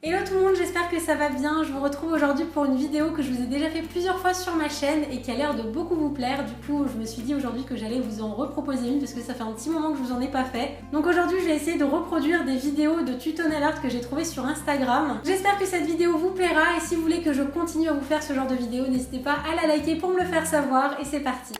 Hello tout le monde, j'espère que ça va bien. Je vous retrouve aujourd'hui pour une vidéo que je vous ai déjà fait plusieurs fois sur ma chaîne et qui a l'air de beaucoup vous plaire. Du coup, je me suis dit aujourd'hui que j'allais vous en reproposer une parce que ça fait un petit moment que je vous en ai pas fait. Donc aujourd'hui, je vais essayer de reproduire des vidéos de tuto nail art que j'ai trouvées sur Instagram. J'espère que cette vidéo vous plaira et si vous voulez que je continue à vous faire ce genre de vidéo, n'hésitez pas à la liker pour me le faire savoir et c'est parti.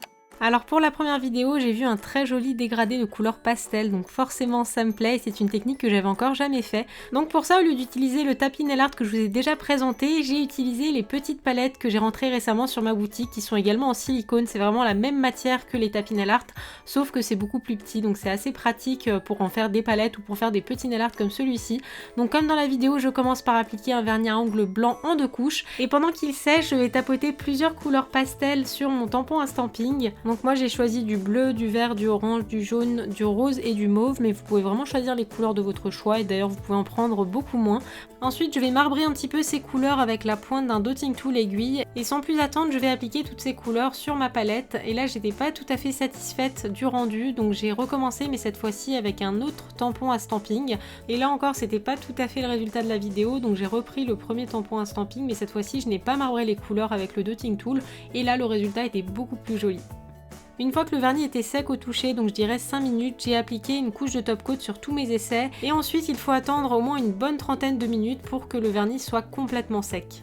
Alors pour la première vidéo, j'ai vu un très joli dégradé de couleur pastel, donc forcément ça me plaît et c'est une technique que j'avais encore jamais fait. Donc pour ça, au lieu d'utiliser le tapis nail art que je vous ai déjà présenté, j'ai utilisé les petites palettes que j'ai rentrées récemment sur ma boutique qui sont également en silicone. C'est vraiment la même matière que les tapis nail art, sauf que c'est beaucoup plus petit, donc c'est assez pratique pour en faire des palettes ou pour faire des petits nail art comme celui-ci. Donc comme dans la vidéo, je commence par appliquer un vernis à ongles blanc en 2 couches et pendant qu'il sèche, je vais tapoter plusieurs couleurs pastel sur mon tampon à stamping. Donc moi j'ai choisi du bleu, du vert, du orange, du jaune, du rose et du mauve, mais vous pouvez vraiment choisir les couleurs de votre choix et d'ailleurs vous pouvez en prendre beaucoup moins. Ensuite je vais marbrer un petit peu ces couleurs avec la pointe d'un dotting tool aiguille et sans plus attendre je vais appliquer toutes ces couleurs sur ma palette et là j'étais pas tout à fait satisfaite du rendu donc j'ai recommencé mais cette fois-ci avec un autre tampon à stamping et là encore c'était pas tout à fait le résultat de la vidéo donc j'ai repris le premier tampon à stamping mais cette fois-ci je n'ai pas marbré les couleurs avec le dotting tool et là le résultat était beaucoup plus joli. Une fois que le vernis était sec au toucher, donc je dirais 5 minutes, j'ai appliqué une couche de top coat sur tous mes essais et ensuite il faut attendre au moins une bonne trentaine de minutes pour que le vernis soit complètement sec.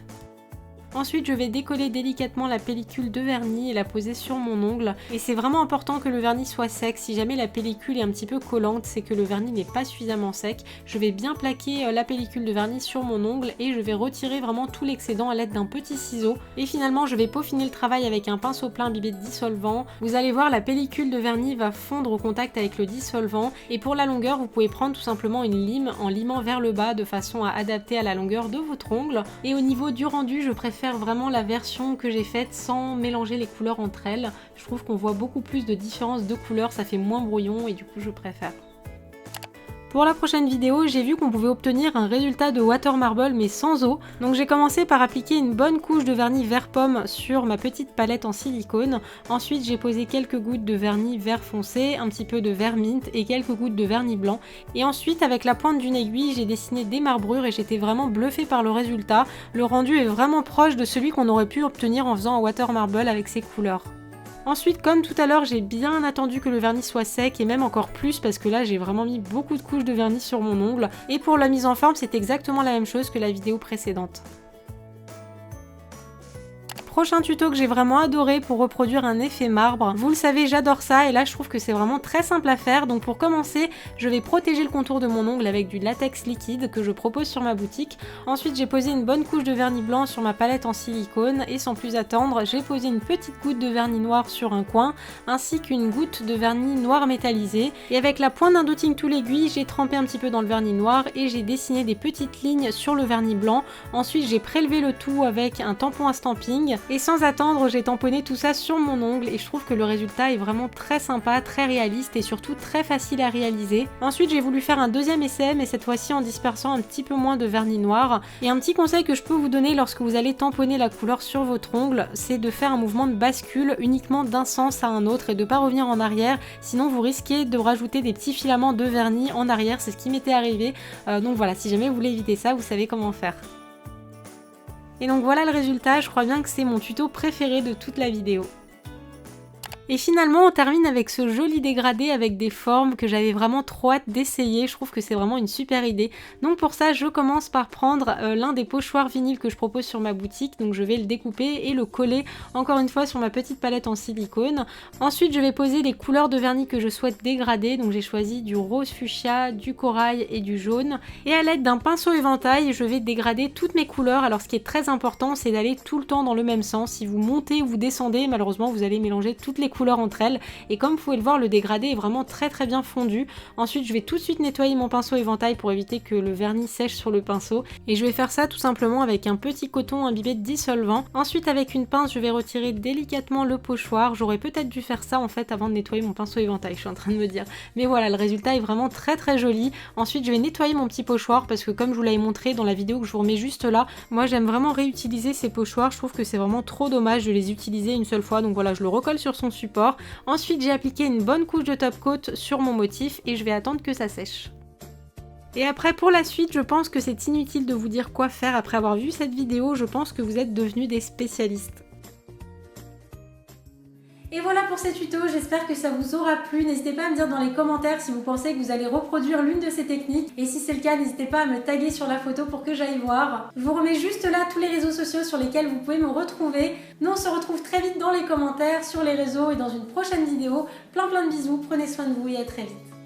Ensuite je vais décoller délicatement la pellicule de vernis et la poser sur mon ongle et c'est vraiment important que le vernis soit sec. Si jamais la pellicule est un petit peu collante, c'est que le vernis n'est pas suffisamment sec. Je vais bien plaquer la pellicule de vernis sur mon ongle et je vais retirer vraiment tout l'excédent à l'aide d'un petit ciseau et finalement je vais peaufiner le travail avec un pinceau plein imbibé de dissolvant. Vous allez voir, la pellicule de vernis va fondre au contact avec le dissolvant et pour la longueur vous pouvez prendre tout simplement une lime en limant vers le bas de façon à adapter à la longueur de votre ongle. Et au niveau du rendu, je préfère vraiment la version que j'ai faite sans mélanger les couleurs entre elles. Je trouve qu'on voit beaucoup plus de différences de couleurs, ça fait moins brouillon et du coup je préfère. Pour la prochaine vidéo, j'ai vu qu'on pouvait obtenir un résultat de water marble mais sans eau. Donc j'ai commencé par appliquer une bonne couche de vernis vert pomme sur ma petite palette en silicone. Ensuite j'ai posé quelques gouttes de vernis vert foncé, un petit peu de vert mint et quelques gouttes de vernis blanc. Et ensuite avec la pointe d'une aiguille, j'ai dessiné des marbrures et j'étais vraiment bluffée par le résultat. Le rendu est vraiment proche de celui qu'on aurait pu obtenir en faisant un water marble avec ces couleurs. Ensuite, comme tout à l'heure, j'ai bien attendu que le vernis soit sec et même encore plus parce que là j'ai vraiment mis beaucoup de couches de vernis sur mon ongle. Et pour la mise en forme, c'est exactement la même chose que la vidéo précédente. Prochain tuto que j'ai vraiment adoré pour reproduire un effet marbre. Vous le savez, j'adore ça et là je trouve que c'est vraiment très simple à faire. Donc pour commencer, je vais protéger le contour de mon ongle avec du latex liquide que je propose sur ma boutique. Ensuite, j'ai posé une bonne couche de vernis blanc sur ma palette en silicone et sans plus attendre, j'ai posé une petite goutte de vernis noir sur un coin ainsi qu'une goutte de vernis noir métallisé. Et avec la pointe d'un dotting tool aiguille, j'ai trempé un petit peu dans le vernis noir et j'ai dessiné des petites lignes sur le vernis blanc. Ensuite, j'ai prélevé le tout avec un tampon à stamping. Et sans attendre, j'ai tamponné tout ça sur mon ongle et je trouve que le résultat est vraiment très sympa, très réaliste et surtout très facile à réaliser. Ensuite, j'ai voulu faire un deuxième essai, mais cette fois-ci en dispersant un petit peu moins de vernis noir. Et un petit conseil que je peux vous donner lorsque vous allez tamponner la couleur sur votre ongle, c'est de faire un mouvement de bascule uniquement d'un sens à un autre et de ne pas revenir en arrière, sinon vous risquez de rajouter des petits filaments de vernis en arrière, c'est ce qui m'était arrivé. Donc voilà, si jamais vous voulez éviter ça, vous savez comment faire. Et donc voilà le résultat, je crois bien que c'est mon tuto préféré de toute la vidéo. Et finalement on termine avec ce joli dégradé avec des formes que j'avais vraiment trop hâte d'essayer, je trouve que c'est vraiment une super idée. Donc pour ça je commence par prendre l'un des pochoirs vinyles que je propose sur ma boutique, donc je vais le découper et le coller encore une fois sur ma petite palette en silicone. Ensuite je vais poser les couleurs de vernis que je souhaite dégrader, donc j'ai choisi du rose fuchsia, du corail et du jaune. Et à l'aide d'un pinceau éventail je vais dégrader toutes mes couleurs. Alors ce qui est très important c'est d'aller tout le temps dans le même sens, si vous montez ou vous descendez malheureusement vous allez mélanger toutes les couleurs entre elles et comme vous pouvez le voir le dégradé est vraiment très bien fondu. Ensuite je vais tout de suite nettoyer mon pinceau éventail pour éviter que le vernis sèche sur le pinceau et je vais faire ça tout simplement avec un petit coton imbibé de dissolvant. Ensuite avec une pince je vais retirer délicatement le pochoir, j'aurais peut-être dû faire ça en fait avant de nettoyer mon pinceau éventail, je suis en train de me dire, mais voilà le résultat est vraiment très joli. Ensuite je vais nettoyer mon petit pochoir parce que comme je vous l'avais montré dans la vidéo que je vous remets juste là, moi j'aime vraiment réutiliser ces pochoirs, je trouve que c'est vraiment trop dommage de les utiliser une seule fois, donc voilà je le recolle sur son support. Ensuite j'ai appliqué une bonne couche de top coat sur mon motif et je vais attendre que ça sèche. Et après pour la suite, je pense que c'est inutile de vous dire quoi faire après avoir vu cette vidéo, je pense que vous êtes devenus des spécialistes. Et voilà pour ces tutos, j'espère que ça vous aura plu. N'hésitez pas à me dire dans les commentaires si vous pensez que vous allez reproduire l'une de ces techniques. Et si c'est le cas, n'hésitez pas à me taguer sur la photo pour que j'aille voir. Je vous remets juste là tous les réseaux sociaux sur lesquels vous pouvez me retrouver. Nous on se retrouve très vite dans les commentaires, sur les réseaux et dans une prochaine vidéo. Plein de bisous, prenez soin de vous et à très vite.